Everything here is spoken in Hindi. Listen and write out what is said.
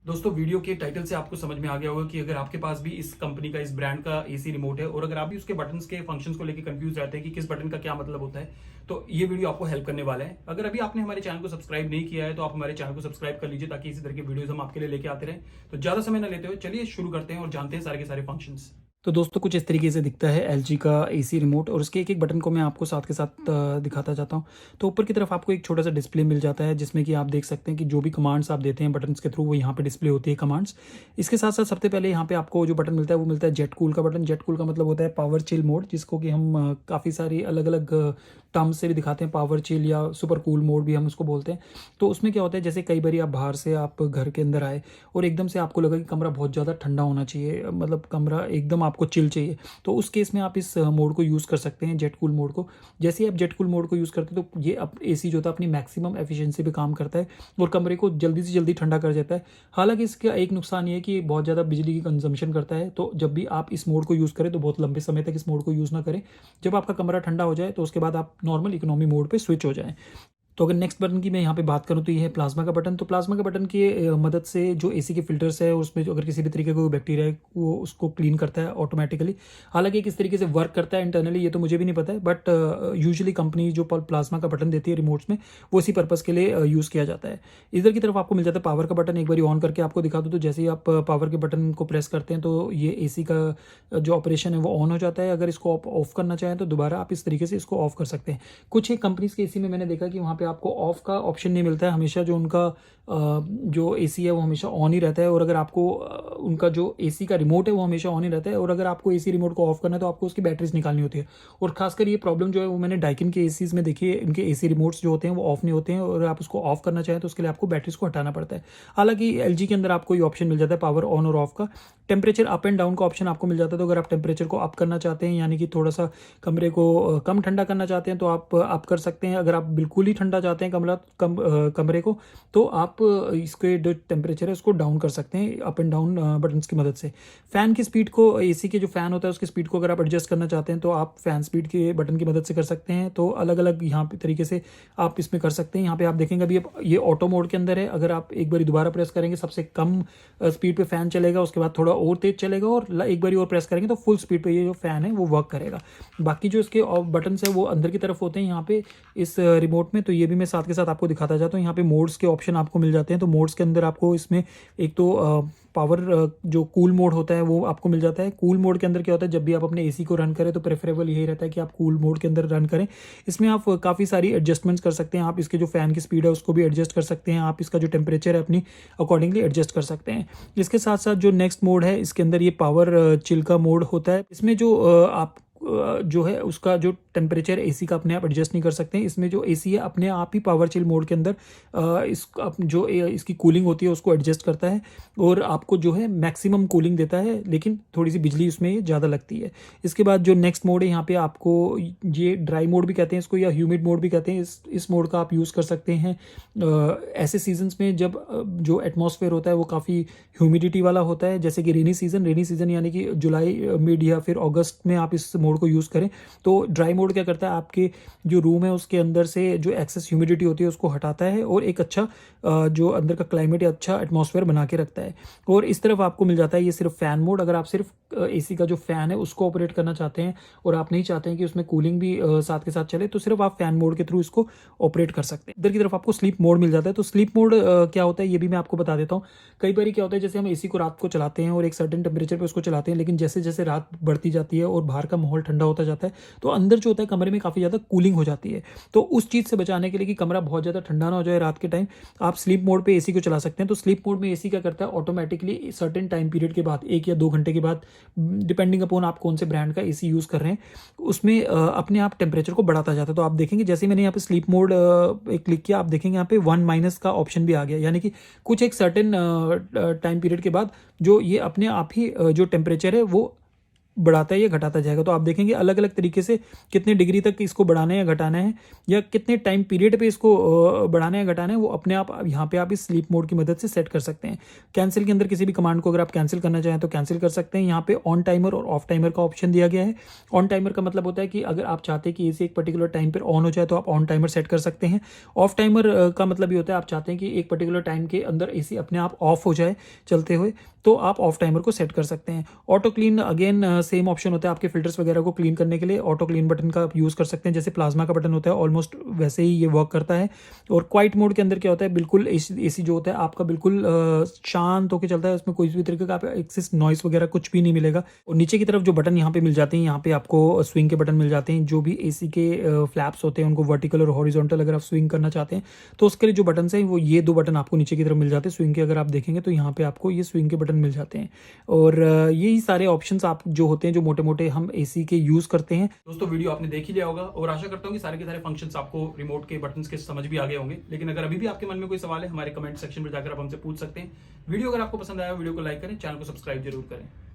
दोस्तों वीडियो के टाइटल से आपको समझ में आ गया होगा कि अगर आपके पास भी इस कंपनी का, इस ब्रांड का एसी रिमोट है और अगर आप भी उसके बटन्स के फंक्शंस को लेकर कंफ्यूज रहते हैं कि किस बटन का क्या मतलब होता है, तो ये वीडियो आपको हेल्प करने वाला है। अगर अभी आपने हमारे चैनल को सब्सक्राइब नहीं किया है तो आप हमारे चैनल को सब्सक्राइब कर लीजिए ताकि इसी तरह की वीडियोस हम आपके लिए लेके आते रहें। तो ज्यादा समय न लेते हुए चलिए शुरू करते हैं और जानते हैं सारे के सारे फंक्शंस। तो दोस्तों कुछ इस तरीके से दिखता है एलजी का एसी रिमोट और उसके एक एक बटन को मैं आपको साथ के साथ दिखाता जाता हूँ। तो ऊपर की तरफ आपको एक छोटा सा डिस्प्ले मिल जाता है जिसमें कि आप देख सकते हैं कि जो भी कमांड्स आप देते हैं बटन्स के थ्रू वो यहाँ पे डिस्प्ले होती है कमांड्स। इसके साथ साथ सबसे पहले यहाँ पे आपको जो बटन मिलता है वो मिलता है जेट कूल का बटन। जेट कूल का मतलब होता है पावर चिल मोड, जिसको कि हम काफ़ी सारी अलग अलग टर्म्स से भी दिखाते हैं। पावर चिल या सुपर कूल मोड भी हम उसको बोलते हैं। तो उसमें क्या होता है, जैसे कई बार आप बाहर से आप घर के अंदर आए और एकदम से आपको लगा कि कमरा बहुत ज़्यादा ठंडा होना चाहिए, मतलब कमरा एकदम आपको चिल चाहिए, तो उस केस में आप इस मोड को यूज़ कर सकते हैं, जेट कूल मोड को। जैसे ही आप जेट कूल मोड को यूज़ करते हैं तो ये एसी जो होता है अपनी मैक्सिमम एफिशिएंसी पे काम करता है और कमरे को जल्दी से जल्दी ठंडा कर देता है। हालांकि इसका एक नुकसान ये है कि बहुत ज़्यादा बिजली की कंजम्पशन करता है, तो जब भी आप इस मोड को यूज़ करें तो बहुत लंबे समय तक इस मोड को यूज़ ना करें। जब आपका कमरा ठंडा हो जाए तो उसके बाद आप नॉर्मल इकोनॉमी मोड पे स्विच हो जाएं। तो अगर नेक्स्ट बटन की मैं यहाँ पे बात करूँ तो ये है प्लाज्मा का बटन। तो प्लाज्मा का बटन की मदद से जो एसी के फिल्टर्स है उसमें जो अगर किसी भी तरीके का कोई बैक्टीरिया है वो उसको क्लीन करता है ऑटोमेटिकली। हालांकि किस तरीके से वर्क करता है इंटरनली ये तो मुझे भी नहीं पता है, बट यूजुअली कंपनी जो प्लाज्मा का बटन देती है रिमोट्स में वो इसी पर्पज़ के लिए यूज़ किया जाता है। इधर की तरफ आपको मिल जाता है पावर का बटन। एक बार ऑन करके आपको दिखा दूँ तो जैसे ही आप पावर के बटन को प्रेस करते हैं तो ये एसी का जो ऑपरेशन है वो ऑन हो जाता है। अगर इसको आप ऑफ करना चाहें तो दोबारा आप इस तरीके से इसको ऑफ कर सकते हैं। कुछ एक कंपनीज के एसी में मैंने देखा कि वहाँ पे आपको ऑफ का ऑप्शन नहीं मिलता है, हमेशा जो उनका जो एसी है वो हमेशा ऑन ही रहता है। और अगर आपको उनका जो एसी का रिमोट है वो हमेशा ऑन ही रहता है, और अगर आपको एसी रिमोट को ऑफ करना है तो आपको उसकी बैटरीज निकालनी होती है। और खासकर ये प्रॉब्लम जो है वो मैंने डाइकिन के एसीज में देखी है, इनके एसी रिमोट्स जो होते हैं वो ऑफ नहीं होते हैं और आप उसको ऑफ करना चाहें तो उसके लिए आपको बैटरीज को हटाना पड़ता है। हालांकि एलजी के अंदर आपको ये ऑप्शन मिल जाता है पावर ऑन और ऑफ का। टेम्परेचर अप एंड डाउन का ऑप्शन आपको मिल जाता है, तो अगर आप टेम्परेचर को अप करना चाहते हैं यानी कि थोड़ा सा कमरे को कम ठंडा करना चाहते हैं तो आप अप कर सकते हैं। अगर आप बिल्कुल ही ठंडा चाहते हैं कमरे को तो आप इसके जो टेम्परेचर है उसको डाउन कर सकते हैं अप एंड डाउन बटन्स की मदद से। फैन की स्पीड को, एसी के जो फैन होता है उसकी स्पीड को अगर आप एडजस्ट करना चाहते हैं तो आप फैन स्पीड के बटन की मदद से कर सकते हैं। तो अलग अलग यहाँ पे तरीके से आप इसमें कर सकते हैं। यहाँ पे आप देखेंगे अभी ये ऑटो मोड के अंदर है। अगर आप एक बार दोबारा प्रेस करेंगे सबसे कम स्पीड पे फैन चलेगा, उसके बाद थोड़ा और तेज चलेगा, और एक बार और प्रेस करेंगे तो फुल स्पीड पे ये जो फैन है वो वर्क करेगा। बाकी जो इसके बटन है वो अंदर की तरफ होते हैं यहाँ पे इस रिमोट में। तो ये भी मैं साथ के साथ आपको दिखाता जाता हूँ। यहाँ पे मोड्स के ऑप्शन आपको मिल जाते हैं। तो मोड्स के अंदर आपको इसमें एक तो पावर जो कूल मोड होता है वो आपको मिल जाता है। कूल मोड के अंदर क्या होता है, जब भी आप अपने एसी को रन करें तो प्रेफरेबल यही रहता है कि आप कूल मोड के अंदर रन करें। इसमें आप काफ़ी सारी एडजस्टमेंट्स कर सकते हैं। आप इसके जो फ़ैन की स्पीड है उसको भी एडजस्ट कर सकते हैं। आप इसका जो टेम्परेचर है अपनी अकॉर्डिंगली एडजस्ट कर सकते हैं। इसके साथ साथ जो नेक्स्ट मोड है इसके अंदर ये पावर चिल का मोड होता है। इसमें जो आप जो है उसका जो टेम्परेचर एसी का अपने आप एडजस्ट नहीं कर सकते हैं। इसमें जो एसी है अपने आप ही पावर चिल मोड के अंदर इसकी कूलिंग होती है उसको एडजस्ट करता है और आपको जो है मैक्सिमम कूलिंग देता है, लेकिन थोड़ी सी बिजली उसमें ज़्यादा लगती है। इसके बाद जो नेक्स्ट मोड है यहाँ पे आपको ये ड्राई मोड भी कहते हैं इसको, या ह्यूमिड मोड भी कहते हैं। इस मोड का आप यूज़ कर सकते हैं ऐसे सीजन्स में जब जो एटमॉस्फेयर होता है वो काफ़ी ह्यूमिडिटी वाला होता है, जैसे कि रेनी सीजन यानी कि जुलाई मिड या फिर अगस्त में आप इस मोड को यूज़ करें। तो ड्राई मोड क्या करता है, आपके जो रूम है उसके अंदर से जो एक्सेस ह्यूमिडिटी होती है उसको हटाता है और एक अच्छा जो अंदर का क्लाइमेट अच्छा एटमॉस्फेयर बना के रखता है। और इस तरफ आपको मिल जाता है ये सिर्फ फ़ैन मोड। अगर आप सिर्फ एसी का जो फ़ैन है उसको ऑपरेट करना चाहते हैं और आप नहीं चाहते हैं कि उसमें कूलिंग भी साथ के साथ चले, तो सिर्फ आप फ़ैन मोड के थ्रू इसको ऑपरेट कर सकते हैं। इधर की तरफ आपको स्लीप मोड मिल जाता है। तो स्लीप मोड क्या होता है ये भी मैं आपको बता देता हूँ। कई बार क्या होता है, जैसे हम एसी को रात को चलाते हैं और एक सर्टेन टेम्परेचर पे उसको चलाते हैं, लेकिन जैसे जैसे रात बढ़ती जाती है और बाहर का माहौल ठंडा होता जाता है तो अंदर जो होता है कमरे में काफ़ी ज़्यादा कूलिंग हो जाती है। तो उस चीज़ से बचाने के लिए कि कमरा बहुत ज़्यादा ठंडा ना हो जाए रात के टाइम, आप स्लीप मोड पे एसी को चला सकते हैं। तो स्लीप मोड में एसी क्या करता है, ऑटोमेटिकली सर्टेन टाइम पीरियड के बाद 1 या 2 घंटे के बाद, डिपेंडिंग अपॉन आप कौन से ब्रांड का एसी यूज़ कर रहे हैं, उसमें अपने आप टेम्परेचर को बढ़ाता जाता है। तो आप देखेंगे जैसे मैंने यहाँ पे स्लीप मोड क्लिक किया, आप देखेंगे यहाँ पे 1- का ऑप्शन भी आ गया, यानी कि कुछ एक सर्टेन टाइम पीरियड के बाद जो ये अपने आप ही जो टेम्परेचर है वो बढ़ाता है या घटाता जाएगा। तो आप देखेंगे अलग अलग तरीके से कितने डिग्री तक इसको बढ़ाना है या घटाना है, या कितने टाइम पीरियड पे इसको बढ़ाना है या घटाना है, वो अपने आप यहाँ पे आप इस स्लीप मोड की मदद से सेट कर सकते हैं। कैंसिल के अंदर किसी भी कमांड को अगर आप कैंसिल करना चाहें तो कैंसिल कर सकते हैं। यहाँ पे ऑन टाइमर और ऑफ टाइमर का ऑप्शन दिया गया है। ऑन टाइमर का मतलब होता है कि अगर आप चाहते हैं कि एसी एक पर्टिकुलर टाइम पर ऑन हो जाए तो आप ऑन टाइमर सेट कर सकते हैं। ऑफ टाइमर का मतलब ये होता है आप चाहते हैं कि एक पर्टिकुलर टाइम के अंदर एसी अपने आप ऑफ हो जाए चलते हुए, तो आप ऑफ टाइमर को सेट कर सकते हैं। Auto clean again same option होता है आपके फिल्टर्स वगैरह को क्लीन करने के लिए। ऑटो क्लीन बटन का आप यूज़ कर सकते हैं, जैसे प्लाज्मा का बटन होता है ऑलमोस्ट वैसे ही ये वर्क करता है। और क्वाइट मोड के अंदर क्या होता है, बिल्कुल एसी जो होता है आपका बिल्कुल शांत होकर चलता है, उसमें कोई भी तरीके का आप एक्सेस नॉइस वगैरह कुछ भी नहीं मिलेगा। और नीचे की तरफ जो बटन यहाँ पे मिल जाते हैं, यहाँ पे आपको स्विंग के बटन मिल जाते हैं। जो भी एसी के फ्लैप्स होते हैं उनको वर्टिकल और हॉरिजॉन्टल अगर आप स्विंग करना चाहते हैं तो उसके लिए जो बटन है वो ये 2 बटन आपको नीचे की तरफ मिल जाते हैं स्विंग के। अगर आप देखेंगे तो यहाँ पे आपको ये स्विंग के बटन मिल जाते हैं। और यही सारे ऑप्शंस आप जो होते हैं जो मोटे मोटे हम एसी के यूज करते हैं। दोस्तों वीडियो आपने देख ही लिया होगा और आशा करता हूँ कि सारे के सारे फंक्शंस आपको रिमोट के बटन्स के समझ भी आ गए होंगे। लेकिन अगर अभी भी आपके मन में कोई सवाल है, हमारे कमेंट सेक्शन में जाकर आप हमसे पूछ सकते हैं। वीडियो अगर आपको पसंद आया वीडियो को लाइक करें, चैनल को सब्सक्राइब जरूर करें।